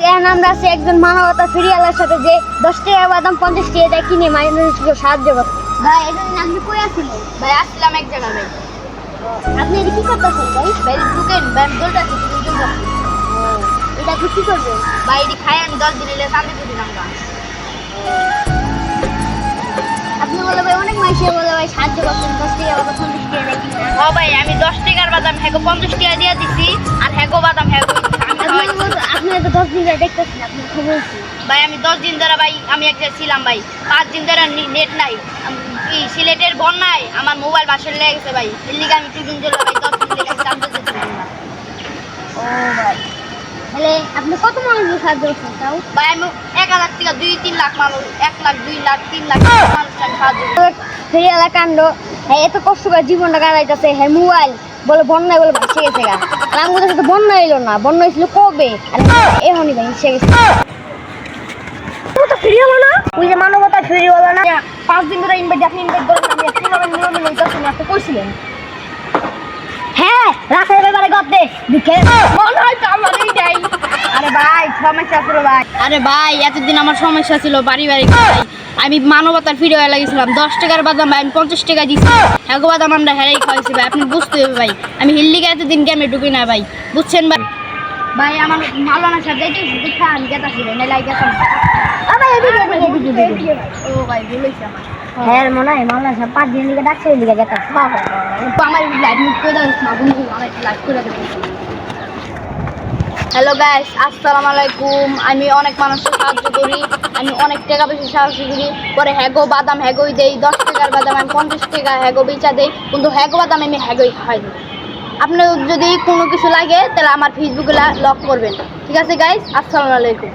এখন আমরা আছি একজন মানবতা ফিরিয়ালের সাথে যে 10 টাকা বাদাম 50 টাকা দিয়ে কিনে মানুষকে সাহায্য করে। ভাই এটা আপনি কই আছিলেন? ভাই আসছিলাম এক জায়গায় ভাই। আপনি এটা কি করতেছেন ভাই? ভাই ঢুকেন ভাই, আমি দৌড়াচ্ছি এটা আপনি কি করবেন? ভাই এটি খাই আমি 10 দিন এলে শান্তি দিলাম না। আপনি বলে ভাই অনেক মাইসে বলে ভাই সাহায্য করছেন 10 টাকা বাদাম 50 টাকা দিয়ে কিনে। ও ভাই আমি 10 টাকার বাদাম হ্যাগো 50 টাকা দিয়ে দিছি আর হ্যাগো বাদাম হ্যাগো আমি খাওয়াইছি। আপনি তো 10 দিন ধরে দেখতেছেন আপনি খবর কি? ভাই আমি 10 দিন ধরে ভাই আমি এক জায়গায় ছিলাম ভাই, 5 দিন ধরে নেট নাই। এই সিলেটের বন্যায় আমার মোবাইল বাসের লেগে গেছে ভাই, এর লিগে আমি 2 দিন ধরে ভাই 10 দিন লেগে জানতে চাইছিলাম না। ও ভাই তাহলে আপনি কত মানুষকে সাহায্য করছেন তাও? ভাই আমি 1,000 থেকে 2-3 লাখ মানুষ, 1 লাখ 2 লাখ 3 লাখ মানুষকে আমি সাহায্য করছি। ফেরিয়ালা কাণ্ড হ্যাঁ এত কষ্ট করে জীবনটা কাটাইতেছে হ্যাঁ মোবাইল বলে বন্যায় বলে ভাসে গেছে গা। আর আমাদের সাথে বন্যা এলো না, বন্যা হয়েছিল কবে আর এখনই ভাসে গেছে। তো ফিরিয়ালো না ওই যে মানবতা ফিরিয়ালো না 5 দিন ধরে ইনভাইট আপনি ইনভাইট করেন আমি কিভাবে নিয়মে লইতাছি আপনি কইছিলেন। হ্যাঁ রাখার ব্যাপারে গদ্দে দিকে মনে হয় তো আমারই যাই। আরে ভাই সমস্যা ছিল ভাই। আরে ভাই এতদিন আমার সমস্যা ছিল পারিবারিক ভাই। আমি মানবতার ফিরে লাগেছিলাম 10 টাকার বাদাম ভাই আমি 50 টাকা দিছি। হ্যাগো বাদাম আমরা হেরাই খাইছি ভাই, আপনি বুঝতে হবে ভাই। আমি হিল্লিকে এতদিন গেমে ঢুকি না ভাই, বুঝছেন ভাই? ভাই আমার মাওলানা সাহেব যাইতে দেখা আমি গেতাছি ভাই, নাই লাই গেতাম। আবার এদিকে ও ভাই ভুলেছি আমার। হ্যাঁ মনে হয় মামলা সব 5 দিন দিকে ডাকছে এদিকে যেতে বাবা আমার লাইভ মিট করে দাও না বন্ধু, আমার লাইভ করে দেব। হ্যালো গাইস, আসসালামু আলাইকুম। আমি অনেক মানুষকে সাহায্য করি, আমি অনেক টাকা বেশি সাহায্য করি। পরে হ্যাগো বাদাম হ্যাগোই দেই, 10 টাকার বাদাম আমি 50 টাকা হ্যাগো বেচা দেই, কিন্তু হ্যাগো বাদাম আমি হ্যাগোই খাই দিই। আপনার যদি কোনো কিছু লাগে তাহলে আমার ফেসবুকে লক করবেন। ঠিক আছে গাইস, আসসালামু আলাইকুম।